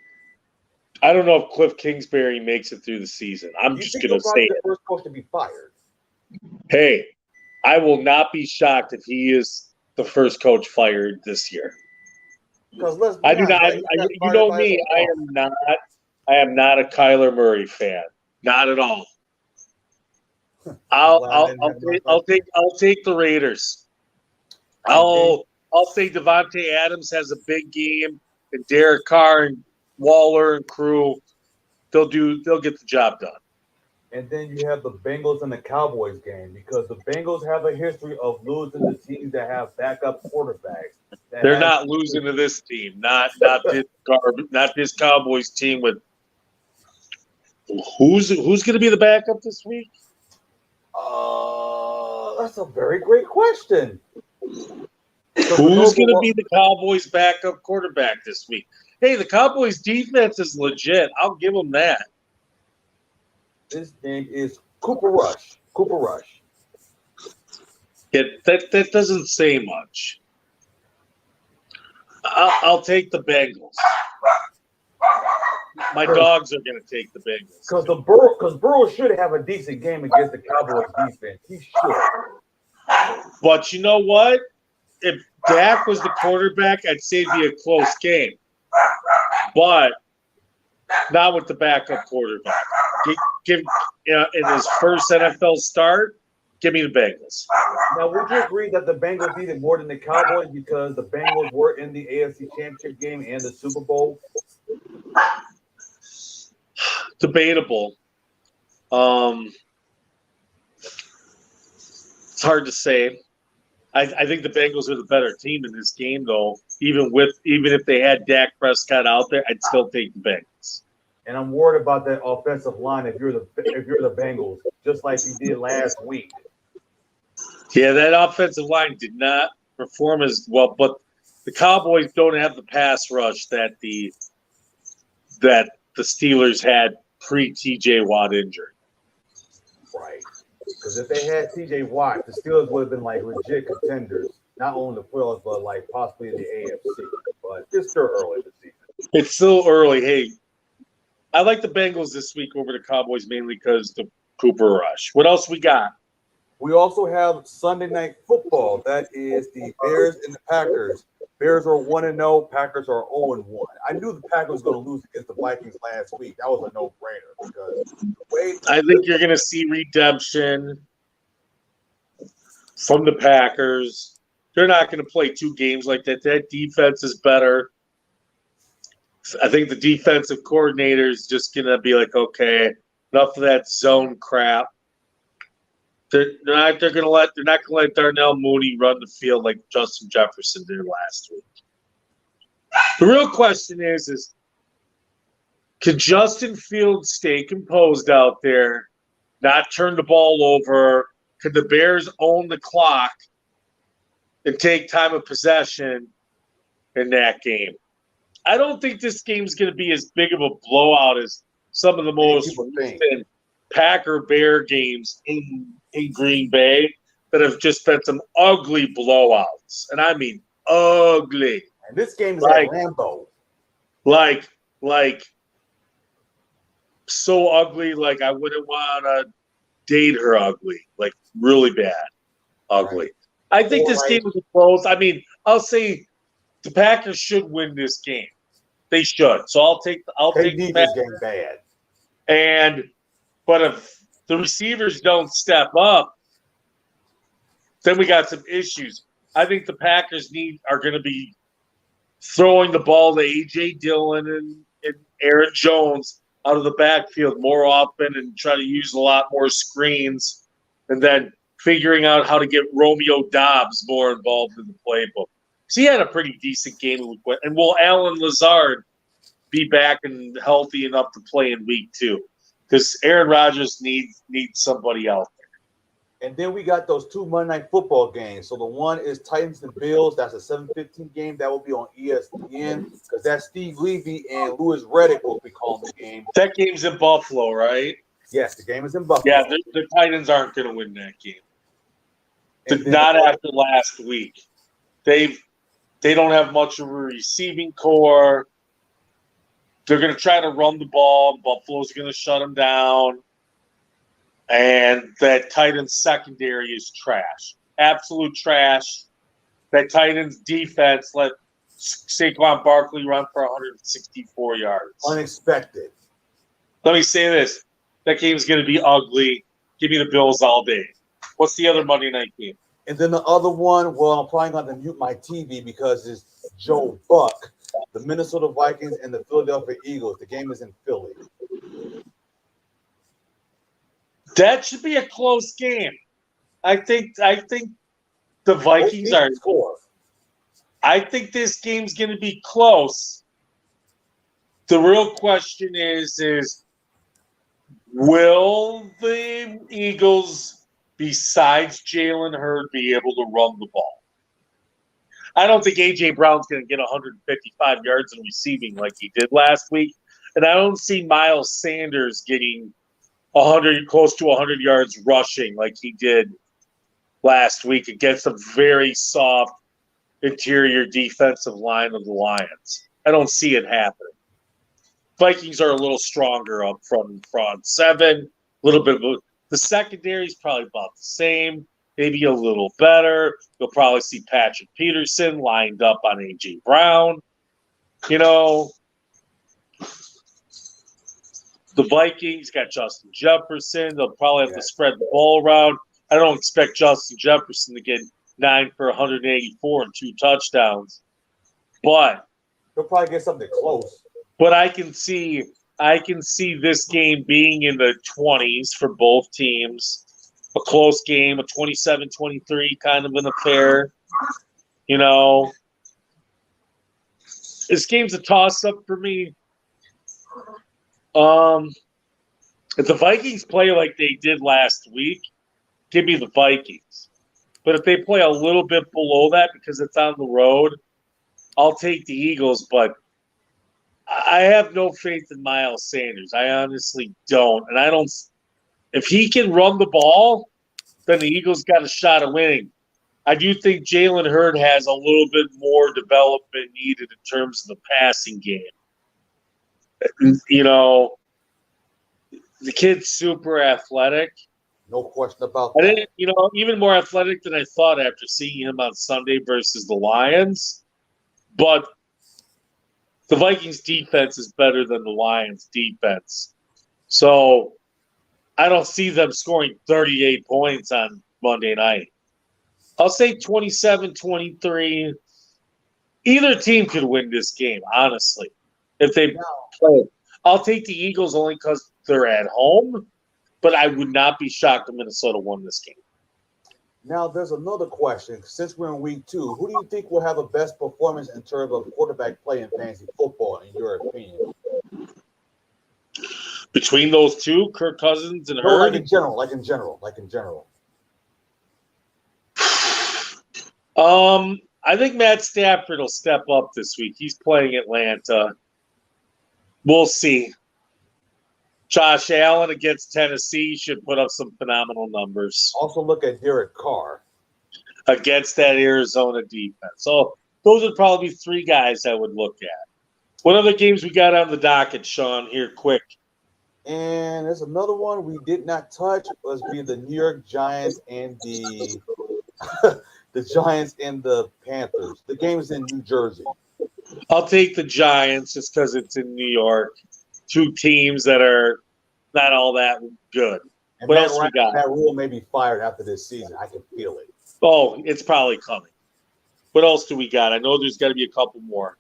I don't know if Cliff Kingsbury makes it through the season. I'm just going to say the first coach to be fired. Hey, I will not be shocked if he is the first coach fired this year. Because I do not. You know me. I am not a Kyler Murray fan. Not at all. I'll take the Raiders. I'll say Devontae Adams has a big game, and Derek Carr and Waller and crew, they'll get the job done. And then you have the Bengals and the Cowboys game because the Bengals have a history of losing to teams that have backup quarterbacks. They're not losing to this team. Not this Cowboys team with who's going to be the backup this week? That's a very great question. Who's going to be the Cowboys' backup quarterback this week? Hey, the Cowboys' defense is legit. I'll give them that. His name is Cooper Rush. Yeah, that doesn't say much. I'll take the Bengals. My dogs are going to take the Bengals. Because Burrow should have a decent game against the Cowboys defense. He should. But you know what? If Dak was the quarterback, I'd say it'd be a close game. But not with the backup quarterback. Give in his first NFL start, give me the Bengals. Now, would you agree that the Bengals needed more than the Cowboys because the Bengals were in the AFC Championship game and the Super Bowl? Debatable. It's hard to say. I think the Bengals are the better team in this game, though. Even if they had Dak Prescott out there, I'd still take the Bengals. And I'm worried about that offensive line if you're the Bengals, just like you did last week. Yeah, that offensive line did not perform as well, but the Cowboys don't have the pass rush that the Steelers had pre-T.J. Watt injury. Right. Because if they had T.J. Watt, the Steelers would have been like legit contenders, not only the playoffs, but like possibly in the AFC. But it's still early this season. It's still early. Hey, I like the Bengals this week over the Cowboys mainly because the Cooper Rush. What else we got? We also have Sunday Night Football. That is the Bears and the Packers. Bears are 1-0. Packers are 0-1. I knew the Packers were going to lose against the Vikings last week. That was a no-brainer because I think you're going to see redemption from the Packers. They're not going to play two games like that. That defense is better. I think the defensive coordinator is just going to be like, okay, enough of that zone crap. They're not going to let Darnell Mooney run the field like Justin Jefferson did last week. The real question is can Justin Fields stay composed out there, not turn the ball over? Could the Bears own the clock and take time of possession in that game? I don't think this game's going to be as big of a blowout as some of the most recent Packer-Bear games in Green Bay that have just been some ugly blowouts. And I mean ugly. And this game is like Lambeau. Like so ugly, like I wouldn't want to date her ugly. Like really bad ugly. Right. I think this game is close. I mean, I'll say the Packers should win this game. They should. So I'll take the Packers. Game bad. But if the receivers don't step up, then we got some issues. I think the Packers are going to be throwing the ball to A.J. Dillon and Aaron Jones out of the backfield more often and try to use a lot more screens and then figuring out how to get Romeo Doubs more involved in the playbook. So he had a pretty decent game. And will Alan Lazard be back and healthy enough to play in week 2? Because Aaron Rodgers needs somebody out there. And then we got those 2 Monday Night Football games. So the one is Titans and Bills. That's a 7:15 game. That will be on ESPN because that's Steve Levy and Louis Riddick will be calling the game. That game's in Buffalo, right? Yes, the game is in Buffalo. Yeah, the Titans aren't going to win that game. Not after last week. They don't have much of a receiving core. They're going to try to run the ball. Buffalo's going to shut them down. And that Titans secondary is trash. Absolute trash. That Titans defense let Saquon Barkley run for 164 yards. Unexpected. Let me say this. That game's going to be ugly. Give me the Bills all day. What's the other Monday night game? And then the other one, well, I'm probably going to mute my TV because it's Joe Buck, the Minnesota Vikings, and the Philadelphia Eagles. The game is in Philly. That should be a close game. I think the Vikings are. I think this game's going to be close. The real question is will the Eagles, besides Jalen Hurd, be able to run the ball? I don't think A.J. Brown's going to get 155 yards in receiving like he did last week. And I don't see Miles Sanders getting close to 100 yards rushing like he did last week against a very soft interior defensive line of the Lions. I don't see it happening. Vikings are a little stronger up front. 7, a little bit of the secondary is probably about the same, maybe a little better. You'll probably see Patrick Peterson lined up on A.J. Brown. You know, the Vikings got Justin Jefferson. They'll probably have to spread the ball around. I don't expect Justin Jefferson to get 9 for 184 and 2 touchdowns. But he'll probably get something close. But I can see this game being in the 20s for both teams. a close game, a 27-23 kind of an affair. You know, this game's a toss-up for me. If the Vikings play like they did last week, give me the Vikings. But if they play a little bit below that because it's on the road, I'll take the Eagles. But I have no faith in Miles Sanders. I honestly don't. And I don't – if he can run the ball, then the Eagles got a shot at winning. I do think Jalen Hurd has a little bit more development needed in terms of the passing game. You know, the kid's super athletic. No question about I that. didn't, you know, even more athletic than I thought after seeing him on Sunday versus the Lions. But the Vikings defense is better than the Lions defense. So I don't see them scoring 38 points on Monday night. I'll say 27-23. Either team could win this game, honestly, if they play. I'll take the Eagles only because they're at home, but I would not be shocked if Minnesota won this game. Now, there's another question. Since we're in week 2, who do you think will have the best performance in terms of quarterback play in fantasy football, in your opinion? Between those two, Kirk Cousins and No, Hurd? like in general. I think Matt Stafford will step up this week. He's playing Atlanta. We'll see. Josh Allen against Tennessee should put up some phenomenal numbers Also, look at Derek Carr. against that Arizona defense. So those would probably be 3 guys I would look at. What other games we got on the docket, Shawn, here quick? And there's another one we did not touch. Was be the New York Giants and the the Giants and the Panthers. The game is in New Jersey. I'll take the Giants just because it's in New York. 2 teams that are not all that good. And What else we got? That rule may be fired after this season. I can feel it. Oh, it's probably coming. What else do we got? I know there's got to be a couple more.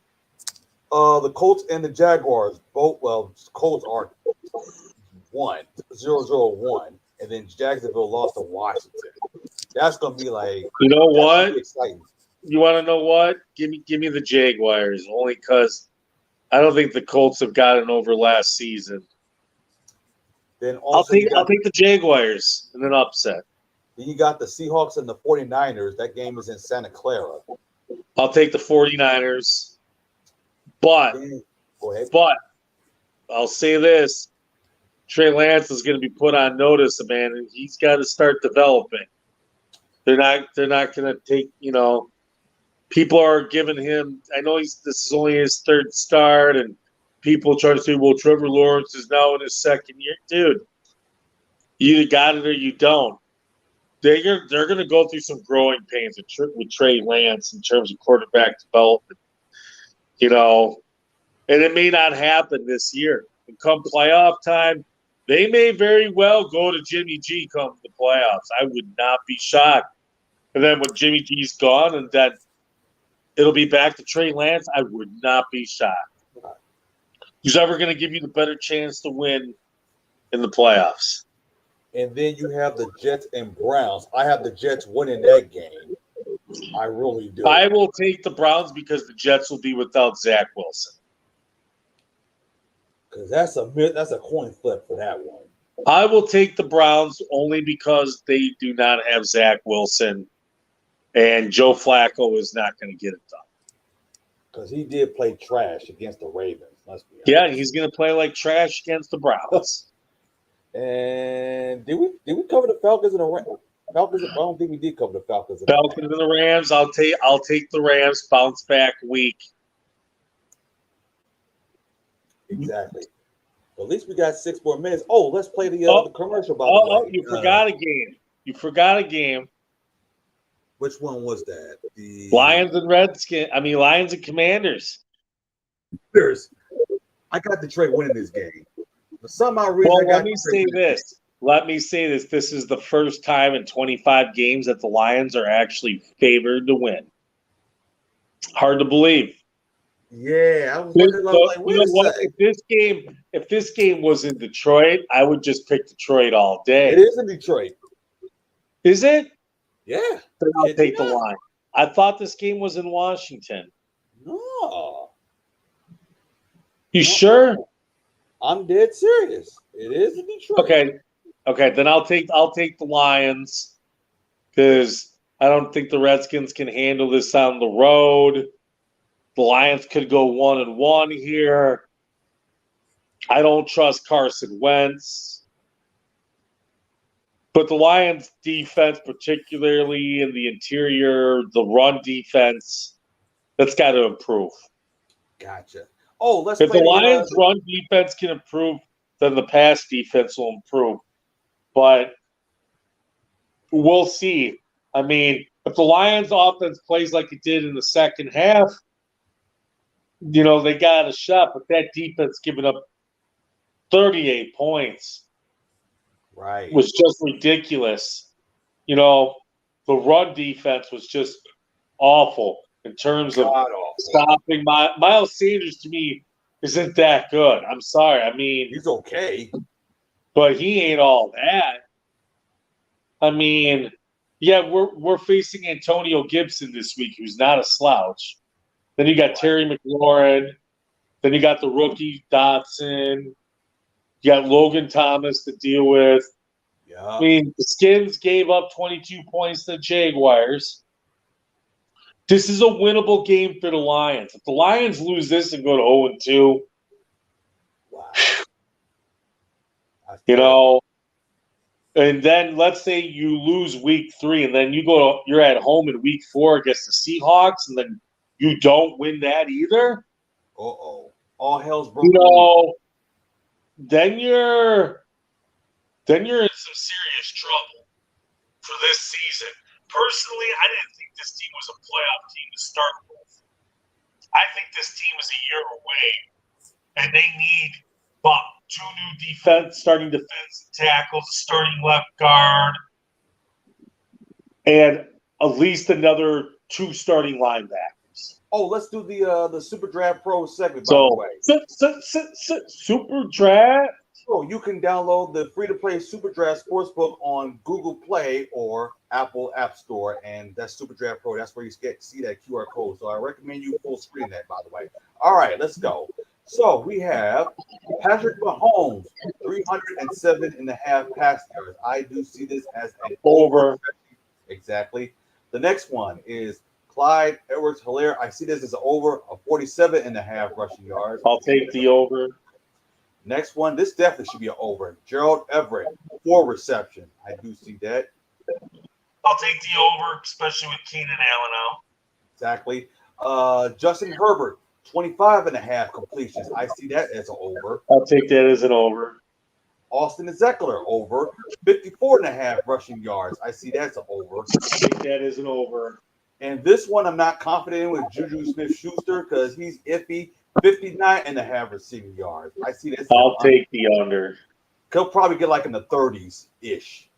The Colts and the Jaguars. Colts are 0-0-1, and then Jacksonville lost to Washington. That's gonna be like, you know what? Exciting. You want to know what? Give me the Jaguars, only because I don't think the Colts have gotten over last season. Then also I'll take the Jaguars and then upset. Then you got the Seahawks and the 49ers. That game is in Santa Clara. I'll take the 49ers. But Go ahead. But I'll say this. Trey Lance is going to be put on notice, man, and he's got to start developing. They're not going to take, people are giving him, I know this is only his 3rd start, and people try to say, well, Trevor Lawrence is now in his 2nd year. Dude, you got it or you don't. They're going to go through some growing pains with Trey Lance in terms of quarterback development, and it may not happen this year. And come playoff time, they may very well go to Jimmy G come the playoffs. I would not be shocked. And then when Jimmy G's gone and then it'll be back to Trey Lance, I would not be shocked. Who's ever going to give you the better chance to win in the playoffs? And then you have the Jets and Browns. I have the Jets winning that game. I really do. I will take the Browns because the Jets will be without Zach Wilson. Because that's a coin flip for that one. I will take the Browns only because they do not have Zach Wilson, and Joe Flacco is not going to get it done. Because he did play trash against the Ravens. Let's be honest. Yeah, he's going to play like trash against the Browns. And did we cover the Falcons and the Rams? I don't think we did cover the Falcons. And the Rams. I'll take the Rams. Bounce back week. Exactly. Well, at least we got 6 more minutes. Oh, let's play the commercial. You forgot a game. You forgot a game. Which one was that? The Lions and Commanders. I got Detroit winning this game. For some odd reason, let me say this. This is the first time in 25 games that the Lions are actually favored to win. Hard to believe. Yeah, I was like, If this game was in Detroit, I would just pick Detroit all day. It is in Detroit. Is it? Yeah. Then I'll Kid take the not. line. I thought this game was in Washington. No. You sure? I'm dead serious. It is in Detroit. Okay. Then I'll take the Lions because I don't think the Redskins can handle this on the road. The Lions could go 1-1 here. I don't trust Carson Wentz. But the Lions' defense, particularly in the interior, the run defense, that's got to improve. Gotcha. Oh, let's If play the Lions' run defense can improve, then the pass defense will improve. But we'll see. I mean, if the Lions' offense plays like it did in the second half, they got a shot. But that defense giving up 38 points was just ridiculous. The run defense was just awful in terms of stopping. Miles Sanders, to me, isn't that good. I'm sorry. I mean, he's okay, but he ain't all that. I mean, yeah, we're facing Antonio Gibson this week, who's not a slouch. Then you got Terry McLaurin. Then you got the rookie Dotson. You got Logan Thomas to deal with. Yeah. I mean, the Skins gave up 22 points to the Jaguars. This is a winnable game for the Lions. If the Lions lose this and go to 0-2, and then let's say you lose week 3, and then you're at home in week 4 against the Seahawks, and then you don't win that either. All hell's broken loose. Then you're in some serious trouble for this season. Personally, I didn't think this team was a playoff team to start with. I think this team is a year away, and they need about 2 new starting defensive tackles, a starting left guard, and at least another 2 starting linebackers. Oh, let's do the SuperDraft Pro segment, by the way. SuperDraft? So you can download the free-to-play SuperDraft Sportsbook on Google Play or Apple App Store, and that's SuperDraft Pro. That's where you see that QR code. So I recommend you full screen that, by the way. All right, let's go. So we have Patrick Mahomes, 307.5 pass yards. I do see this as an over. Exactly. The next one is Clyde Edwards-Helaire. I see this as an over of 47.5 rushing yards. I'll take the over. Next one, this definitely should be an over. Gerald Everett, 4 reception. I do see that. I'll take the over, especially with Keenan Allen out. Exactly. Justin Herbert, 25.5 completions. I see that as an over. I'll take that as an over. Austin Eckler, over. 54.5 rushing yards. I see that's an over. I'll take that as an over. And this one I'm not confident in with Juju Smith-Schuster because he's iffy. 59.5 receiving yards. I see this. I'll take the under. He'll probably get like in the 30s-ish.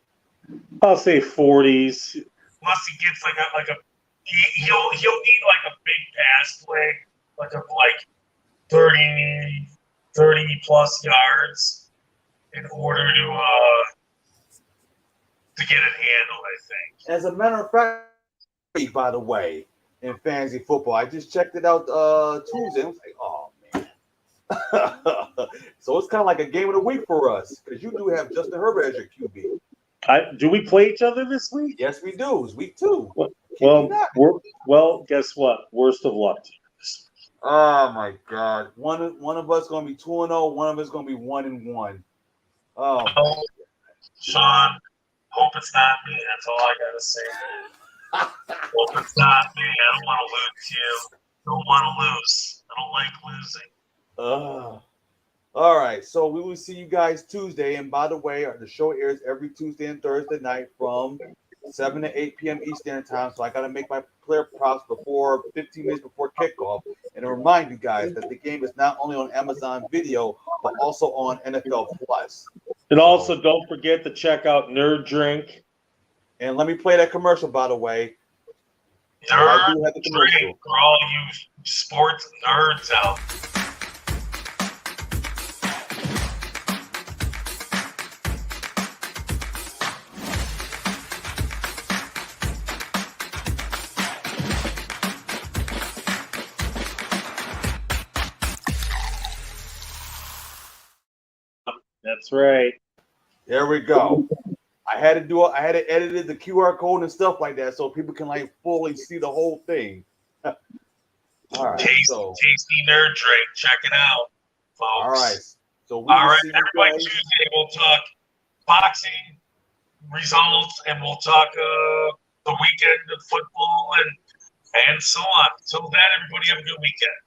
I'll say 40s. Unless he gets he'll need like a big pass play, like 30 plus yards in order to get it handled, I think. As a matter of fact, by the way, in fantasy football, I just checked it out Tuesday. I was like, oh man. So it's kind of like a game of the week for us because you do have Justin Herbert as your QB. Do we play each other this week? Yes, we do. It's week 2. Well, guess what? Worst of luck. Oh my God! One of us going to be 2-0. One of us going to be 1-1. Oh, Shawn, hope it's not me. That's all I gotta say. Hope it's not me. I don't want to lose you. Don't want to lose. I don't like losing. All right. So we will see you guys Tuesday. And by the way, the show airs every Tuesday and Thursday night from 7 to 8 p.m. Eastern time. So I got to make my player props 15 minutes before kickoff. And to remind you guys that the game is not only on Amazon Video, but also on NFL Plus. And also don't forget to check out Nerd Drink. And let me play that commercial, by the way. Nerd Drink for all you sports nerds out. That's right. There we go. I had to edit the QR code and stuff like that so people can like fully see the whole thing. All right, tasty nerd drink. Check it out, folks. All right. So everybody. Tuesday we'll talk boxing results, and we'll talk the weekend of football and so on. Till then, everybody have a good weekend.